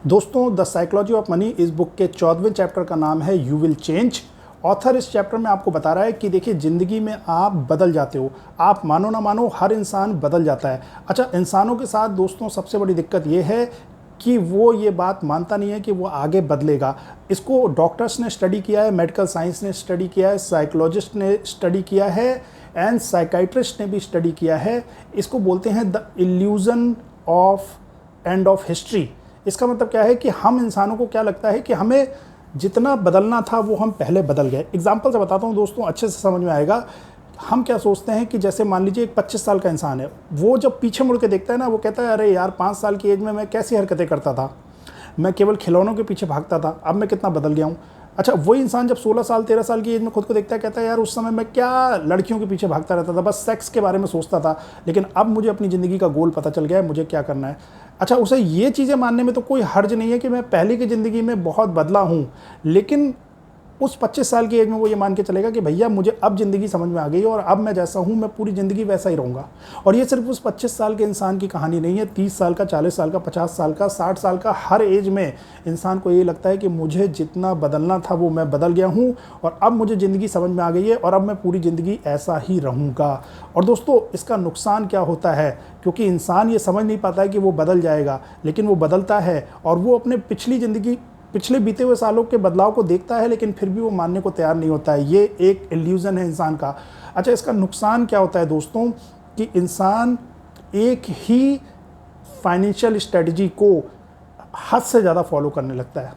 दोस्तों, the psychology of money इस book के 14वें चैप्टर का नाम है यू विल चेंज। ऑथर इस चैप्टर में आपको बता रहा है कि देखिए, ज़िंदगी में आप बदल जाते हो। आप मानो ना मानो, हर इंसान बदल जाता है। अच्छा, इंसानों के साथ दोस्तों सबसे बड़ी दिक्कत ये है कि वो ये बात मानता नहीं है कि वो आगे बदलेगा। इसको डॉक्टर्स ने स्टडी किया है, मेडिकल साइंस ने स्टडी किया है, साइकोलॉजिस्ट ने स्टडी किया है एंड साइकाइट्रिस्ट ने भी स्टडी किया है। इसको बोलते हैं the illusion of end of history. इसका मतलब क्या है कि हम इंसानों को क्या लगता है कि हमें जितना बदलना था वो हम पहले बदल गए। एग्जाम्पल से बताता हूँ दोस्तों, अच्छे से समझ में आएगा। हम क्या सोचते हैं कि जैसे मान लीजिए एक 25 साल का इंसान है, वो जब पीछे मुड़ के देखता है ना, वो कहता है अरे यार, 5 साल की एज में मैं कैसी हरकतें करता था, मैं केवल खिलौनों के पीछे भागता था, अब मैं कितना बदल गया हूँ। अच्छा, वही इंसान जब 16 साल 13 साल की एज में खुद को देखता है, कहता है यार, उस समय मैं क्या लड़कियों के पीछे भागता रहता था, बस सेक्स के बारे में सोचता था, लेकिन अब मुझे अपनी ज़िंदगी का गोल पता चल गया है, मुझे क्या करना है। अच्छा, उसे ये चीज़ें मानने में तो कोई हर्ज नहीं है कि मैं पहले की ज़िंदगी में बहुत बदला हूँ, लेकिन उस 25 साल की एज में वो ये मान के चलेगा कि भैया मुझे अब ज़िंदगी समझ में आ गई है और अब मैं जैसा हूँ मैं पूरी ज़िंदगी वैसा ही रहूँगा। और ये सिर्फ उस 25 साल के इंसान की कहानी नहीं है, 30 साल का, 40 साल का, 50 साल का, 60 साल का, हर एज में इंसान को ये लगता है कि मुझे जितना बदलना था वो मैं बदल गया हूँ और अब मुझे ज़िंदगी समझ में आ गई है और अब मैं पूरी ज़िंदगी ऐसा ही रहूँगा। और दोस्तों, इसका नुकसान क्या होता है, क्योंकि इंसान ये समझ नहीं पाता है कि वो बदल जाएगा, लेकिन वो बदलता है और वो अपने पिछले बीते हुए सालों के बदलाव को देखता है, लेकिन फिर भी वो मानने को तैयार नहीं होता है। ये एक इल्यूजन है इंसान का। अच्छा, इसका नुकसान क्या होता है दोस्तों, कि इंसान एक ही फाइनेंशियल स्ट्रेटजी को हद से ज़्यादा फॉलो करने लगता है।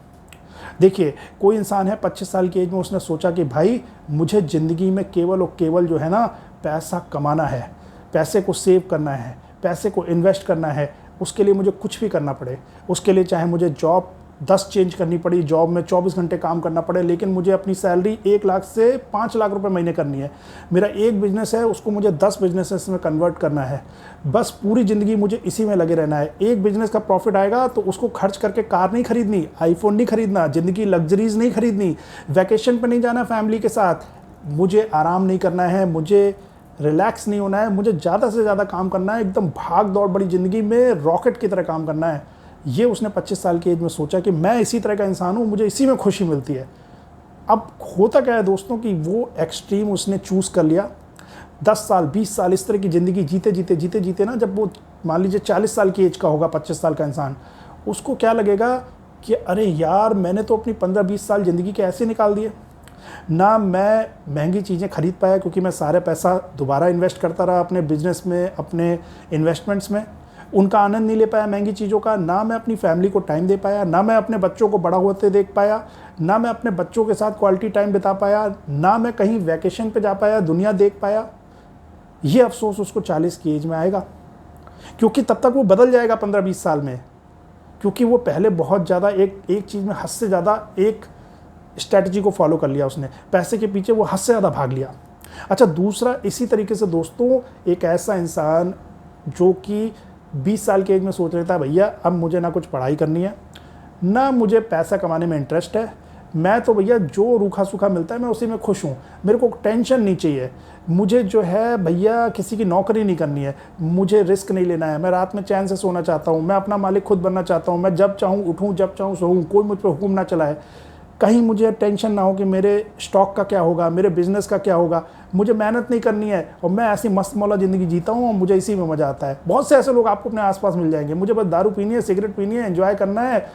देखिए, कोई इंसान है 25 साल की एज में, उसने सोचा कि भाई मुझे ज़िंदगी में केवल और केवल जो है ना, पैसा कमाना है, पैसे को सेव करना है, पैसे को इन्वेस्ट करना है। उसके लिए मुझे कुछ भी करना पड़े, उसके लिए चाहे मुझे जॉब 10 चेंज करनी पड़ी, जॉब में 24 घंटे काम करना पड़े, लेकिन मुझे अपनी सैलरी 1 लाख से 5 लाख रुपए महीने करनी है। मेरा एक बिजनेस है, उसको मुझे 10 बिजनेसेस में कन्वर्ट करना है। बस पूरी ज़िंदगी मुझे इसी में लगे रहना है। एक बिजनेस का प्रॉफिट आएगा तो उसको खर्च करके कार नहीं खरीदनी, आईफोन नहीं खरीदना, ज़िंदगी लग्जरीज नहीं खरीदनी, वैकेशन पर नहीं जाना फैमिली के साथ, मुझे आराम नहीं करना है, मुझे रिलैक्स नहीं होना है, मुझे ज़्यादा से ज़्यादा काम करना है, एकदम भाग दौड़ बड़ी ज़िंदगी में रॉकेट की तरह काम करना है। ये उसने 25 साल की एज में सोचा कि मैं इसी तरह का इंसान हूँ, मुझे इसी में खुशी मिलती है। अब होता क्या है दोस्तों कि वो एक्सट्रीम उसने चूज़ कर लिया। 10 साल 20 साल इस तरह की ज़िंदगी जीते जीते ना, जब वो मान लीजिए 40 साल की एज का होगा, 25 साल का इंसान, उसको क्या लगेगा कि अरे यार, मैंने तो अपनी 15-20 साल ज़िंदगी के ऐसे निकाल दिए। ना मैं महंगी चीज़ें खरीद पाया क्योंकि मैं सारा पैसा दोबारा इन्वेस्ट करता रहा अपने बिजनेस में, अपने इन्वेस्टमेंट्स में, उनका आनंद नहीं ले पाया महंगी चीज़ों का। ना मैं अपनी फैमिली को टाइम दे पाया, ना मैं अपने बच्चों को बड़ा होते देख पाया, ना मैं अपने बच्चों के साथ क्वालिटी टाइम बिता पाया, ना मैं कहीं वैकेशन पे जा पाया, दुनिया देख पाया। ये अफसोस उसको 40 की एज में आएगा, क्योंकि तब तक वो बदल जाएगा 15-20 साल में, क्योंकि वो पहले बहुत ज़्यादा एक चीज़ में हद से ज़्यादा एक स्ट्रैटेजी को फॉलो कर लिया उसने, पैसे के पीछे वो हद से ज़्यादा भाग लिया। अच्छा, दूसरा इसी तरीके से दोस्तों, एक ऐसा इंसान जो कि 20 साल की एज में सोच रहा था भैया अब मुझे ना कुछ पढ़ाई करनी है, ना मुझे पैसा कमाने में इंटरेस्ट है, मैं तो भैया जो रूखा सूखा मिलता है मैं उसी में खुश हूँ, मेरे को टेंशन नहीं चाहिए, मुझे जो है भैया किसी की नौकरी नहीं करनी है, मुझे रिस्क नहीं लेना है, मैं रात में चैन से सोना चाहता हूँ, मैं अपना मालिक खुद बनना चाहता हूँ, मैं जब चाहूँ उठूँ, जब चाहूँ सोऊँ, कोई मुझ पर हुक्म ना चलाए, कहीं मुझे टेंशन ना हो कि मेरे स्टॉक का क्या होगा, मेरे बिज़नेस का क्या होगा, मुझे मेहनत नहीं करनी है और मैं ऐसी मस्त मौला ज़िंदगी जीता हूँ और मुझे इसी में मज़ा आता है। बहुत से ऐसे लोग आपको अपने आसपास मिल जाएंगे, मुझे बस दारू पीनी है, सिगरेट पीनी है, एंजॉय करना है,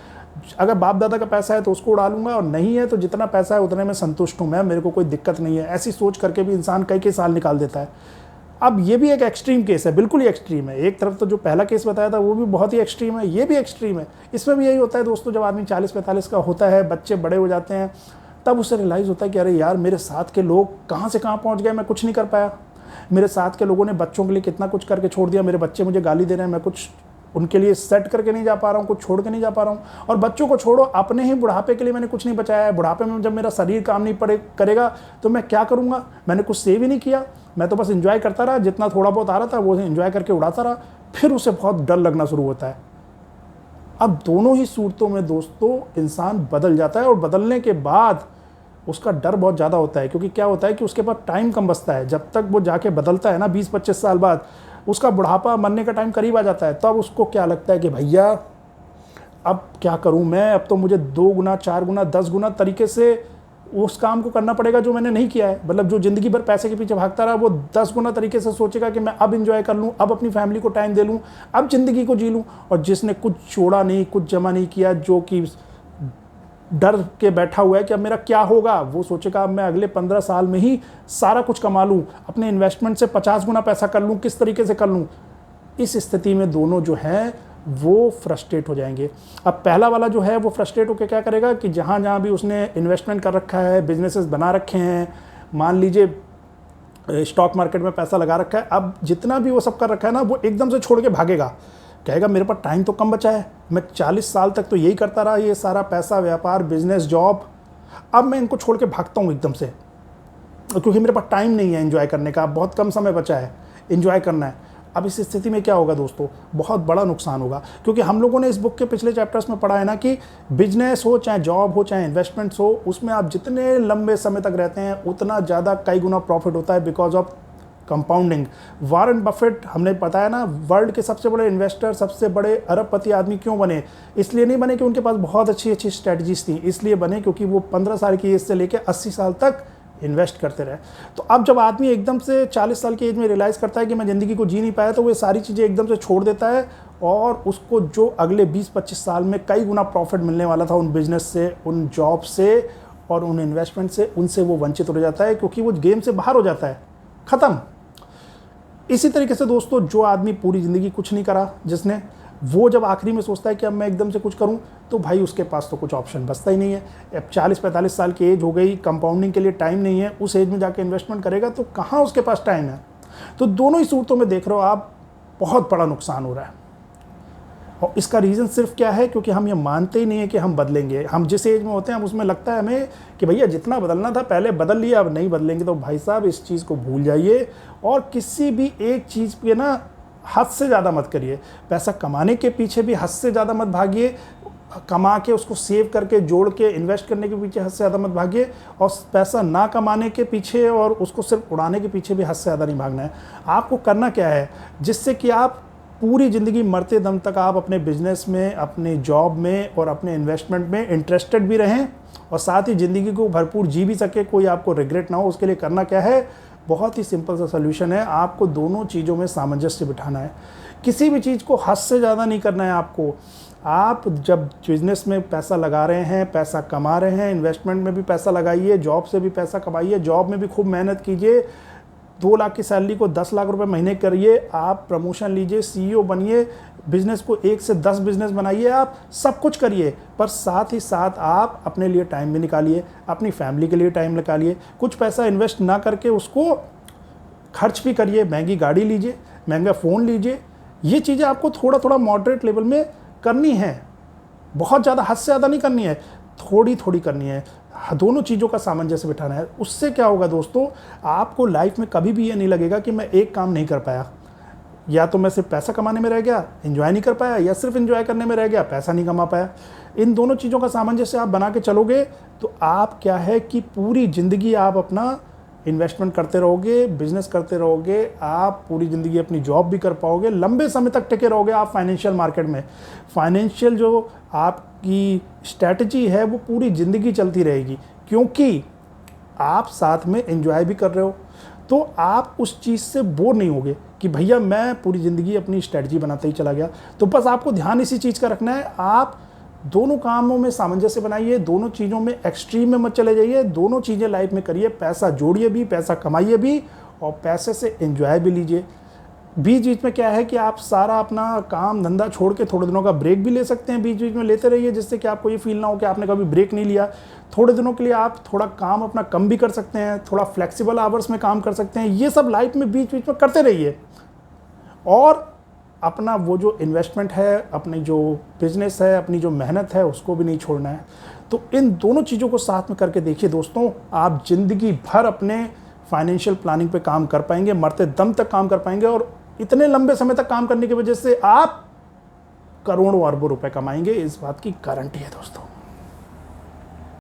अगर बाप दादा का पैसा है तो उसको उड़ा लूँगा और नहीं है तो जितना पैसा है उतने में संतुष्ट हूँ मैं, मेरे को कोई दिक्कत नहीं है। ऐसी सोच करके भी इंसान कई साल निकाल देता है। अब ये भी एक एक्सट्रीम केस है, बिल्कुल ही एक्सट्रीम है। एक तरफ तो जो पहला केस बताया था वो भी बहुत ही एक्सट्रीम है, ये भी एक्सट्रीम है। इसमें भी यही होता है दोस्तों, जब आदमी 40-45 का होता है, बच्चे बड़े हो जाते हैं, तब उसे रियलाइज़ होता है कि अरे यार, मेरे साथ के लोग कहाँ से कहाँ पहुँच गए, मैं कुछ नहीं कर पाया। मेरे साथ के लोगों ने बच्चों के लिए कितना कुछ करके छोड़ दिया, मेरे बच्चे मुझे गाली दे रहे हैं, मैं कुछ उनके लिए सेट करके नहीं जा पा रहा हूँ, कुछ छोड़ के नहीं जा पा रहा हूँ। और बच्चों को छोड़ो, अपने ही बुढ़ापे के लिए मैंने कुछ नहीं बचाया है। बुढ़ापे में जब मेरा शरीर काम नहीं करेगा तो मैं क्या करूँगा, मैंने कुछ सेव ही नहीं किया, मैं तो बस एंजॉय करता रहा, जितना थोड़ा बहुत आ रहा था वो एंजॉय करके उड़ाता रहा। फिर उसे बहुत डर लगना शुरू होता है। अब दोनों ही सूरतों में दोस्तों इंसान बदल जाता है और बदलने के बाद उसका डर बहुत ज़्यादा होता है, क्योंकि क्या होता है कि उसके पास टाइम कम बचता है। जब तक वो जाके बदलता है ना, 20-25 साल बाद उसका बुढ़ापा, मरने का टाइम करीब आ जाता है, तब उसको क्या लगता है कि भैया अब क्या करूं मैं, अब तो मुझे 2 गुना 4 गुना 10 गुना तरीके से उस काम को करना पड़ेगा जो मैंने नहीं किया है। मतलब जो ज़िंदगी भर पैसे के पीछे भागता रहा, वो 10 गुना तरीके से सोचेगा कि मैं अब इंजॉय कर लूँ, अब अपनी फैमिली को टाइम दे लूँ, अब ज़िंदगी को जी लूँ। और जिसने कुछ छोड़ा नहीं, कुछ जमा नहीं किया, जो कि डर के बैठा हुआ है कि अब मेरा क्या होगा, वो सोचेगा अब मैं अगले 15 साल में ही सारा कुछ कमा लूँ, अपने इन्वेस्टमेंट से 50 गुना पैसा कर लूँ, किस तरीके से कर लूँ। इस स्थिति में दोनों जो हैं वो फ्रस्ट्रेट हो जाएंगे। अब पहला वाला जो है वो फ्रस्ट्रेट होकर क्या करेगा कि जहाँ जहाँ भी उसने इन्वेस्टमेंट कर रखा है, बिजनेसेस बना रखे हैं, मान लीजिए स्टॉक मार्केट में पैसा लगा रखा है, अब जितना भी वो सब कर रखा है ना, वो एकदम से छोड़ के भागेगा। कहेगा मेरे पास टाइम तो कम बचा है, मैं 40 साल तक तो यही करता रहा, ये सारा पैसा, व्यापार, बिजनेस, जॉब, अब मैं इनको छोड़ के भागता हूँ एकदम से, क्योंकि मेरे पास टाइम नहीं है एंजॉय करने का, बहुत कम समय बचा है, एंजॉय करना है। अब इस स्थिति में क्या होगा दोस्तों, बहुत बड़ा नुकसान होगा। क्योंकि हम लोगों ने इस बुक के पिछले चैप्टर्स में पढ़ा है ना कि बिजनेस हो, चाहे जॉब हो, चाहे इन्वेस्टमेंट्स हो, उसमें आप जितने लंबे समय तक रहते हैं उतना ज़्यादा कई गुना प्रॉफिट होता है, because of compounding. Warren Buffett, हमने बताया ना, वर्ल्ड के सबसे बड़े इन्वेस्टर, सबसे बड़े अरबपति आदमी क्यों बने? इसलिए नहीं बने कि उनके पास बहुत अच्छी अच्छी स्ट्रैटेजीज थी, इसलिए बने क्योंकि वो 15 साल की एज से लेकर 80 साल तक इन्वेस्ट करते रहे। तो अब जब आदमी एकदम से 40 साल की एज में रियलाइज़ करता है कि मैं ज़िंदगी को जी नहीं पाया, तो वो सारी चीज़ें एकदम से छोड़ देता है, और उसको जो अगले 20-25 साल में कई गुना प्रॉफिट मिलने वाला था उन बिजनेस से, उन जॉब से और उन इन्वेस्टमेंट से, उनसे वो वंचित हो जाता है, क्योंकि वो गेम से बाहर हो जाता है, ख़त्म। इसी तरीके से दोस्तों, जो आदमी पूरी ज़िंदगी कुछ नहीं करा जिसने, वो जब आखिरी में सोचता है कि अब मैं एकदम से कुछ करूं, तो भाई उसके पास तो कुछ ऑप्शन बचता ही नहीं है। अब 40-45 साल की एज हो गई, कंपाउंडिंग के लिए टाइम नहीं है, उस एज में जाके इन्वेस्टमेंट करेगा तो कहाँ उसके पास टाइम है? तो दोनों ही सूरतों में देख रहे हो आप, बहुत बड़ा नुकसान हो रहा है। और इसका रीज़न सिर्फ क्या है? क्योंकि हम ये मानते ही नहीं है कि हम बदलेंगे। हम जिस एज में होते हैं, हम उसमें लगता है हमें कि भैया जितना बदलना था पहले बदल लिया, अब नहीं बदलेंगे। तो भाई साहब, इस चीज़ को भूल जाइए और किसी भी एक चीज़ पे ना हद से ज़्यादा मत करिए। पैसा कमाने के पीछे भी हद से ज़्यादा मत भागिए, कमा के उसको सेव करके जोड़ के इन्वेस्ट करने के पीछे हद से ज़्यादा मत भागिए, और पैसा ना कमाने के पीछे और उसको सिर्फ उड़ाने के पीछे भी हद से ज़्यादा नहीं भागना है। आपको करना क्या है, जिससे कि आप पूरी ज़िंदगी मरते दम तक आप अपने बिजनेस में, अपने जॉब में और अपने इन्वेस्टमेंट में इंटरेस्टेड भी रहें, और साथ ही ज़िंदगी को भरपूर जी भी सके, कोई आपको रिग्रेट ना हो। उसके लिए करना क्या है? बहुत ही सिंपल सा सोल्यूशन है। आपको दोनों चीज़ों में सामंजस्य बिठाना है। किसी भी चीज़ को हद से ज़्यादा नहीं करना है आपको। आप जब बिजनेस में पैसा लगा रहे हैं, पैसा कमा रहे हैं, इन्वेस्टमेंट में भी पैसा लगाइए, जॉब से भी पैसा कमाइए, जॉब में भी खूब मेहनत कीजिए। 2 लाख की सैलरी को 10 लाख रुपए महीने करिए, आप प्रमोशन लीजिए, CEO बनिए, बिजनेस को 1 से 10 बिजनेस बनाइए, आप सब कुछ करिए, पर साथ ही साथ आप अपने लिए टाइम भी निकालिए, अपनी फैमिली के लिए टाइम निकालिए। कुछ पैसा इन्वेस्ट ना करके उसको खर्च भी करिए, महंगी गाड़ी लीजिए, महंगा फ़ोन लीजिए। ये चीज़ें आपको थोड़ा थोड़ा मॉडरेट लेवल में करनी है, बहुत ज़्यादा हद से ज़्यादा नहीं करनी है, थोड़ी थोड़ी करनी है। दोनों चीज़ों का सामंजस्य बिठाना है। उससे क्या होगा दोस्तों, आपको लाइफ में कभी भी ये नहीं लगेगा कि मैं एक काम नहीं कर पाया, या तो मैं सिर्फ पैसा कमाने में रह गया, एंजॉय नहीं कर पाया, या सिर्फ एंजॉय करने में रह गया, पैसा नहीं कमा पाया। इन दोनों चीज़ों का सामंजस्य आप बना के चलोगे तो आप क्या है कि पूरी ज़िंदगी आप अपना इन्वेस्टमेंट करते रहोगे, बिजनेस करते रहोगे, आप पूरी ज़िंदगी अपनी जॉब भी कर पाओगे, लंबे समय तक टिके रहोगे आप फाइनेंशियल मार्केट में। फाइनेंशियल जो आपकी स्ट्रैटेजी है वो पूरी ज़िंदगी चलती रहेगी, क्योंकि आप साथ में एंजॉय भी कर रहे हो। तो आप उस चीज़ से बोर नहीं होगे कि भैया मैं पूरी ज़िंदगी अपनी स्ट्रैटेजी बनाते ही चला गया। तो बस आपको ध्यान इसी चीज़ का रखना है, आप दोनों कामों में सामंजस्य बनाइए, दोनों चीज़ों में एक्सट्रीम में मत चले जाइए, दोनों चीज़ें लाइफ में करिए। पैसा जोड़िए भी, पैसा कमाइए भी, और पैसे से एंजॉय भी लीजिए। बीच बीच में क्या है कि आप सारा अपना काम धंधा छोड़ के थोड़े दिनों का ब्रेक भी ले सकते हैं, बीच बीच में लेते रहिए, जिससे कि आपको ये फील ना हो कि आपने कभी ब्रेक नहीं लिया। थोड़े दिनों के लिए आप थोड़ा काम अपना कम भी कर सकते हैं, थोड़ा फ्लेक्सिबल आवर्स में काम कर सकते हैं। ये सब लाइफ में बीच बीच में करते रहिए, और अपना वो जो इन्वेस्टमेंट है, अपनी जो बिजनेस है, अपनी जो मेहनत है, उसको भी नहीं छोड़ना है। तो इन दोनों चीज़ों को साथ में करके देखिए दोस्तों, आप ज़िंदगी भर अपने फाइनेंशियल प्लानिंग पे काम कर पाएंगे, मरते दम तक काम कर पाएंगे, और इतने लंबे समय तक काम करने की वजह से आप करोड़ों अरबों रुपए कमाएंगे। इस बात की गारंटी है दोस्तों।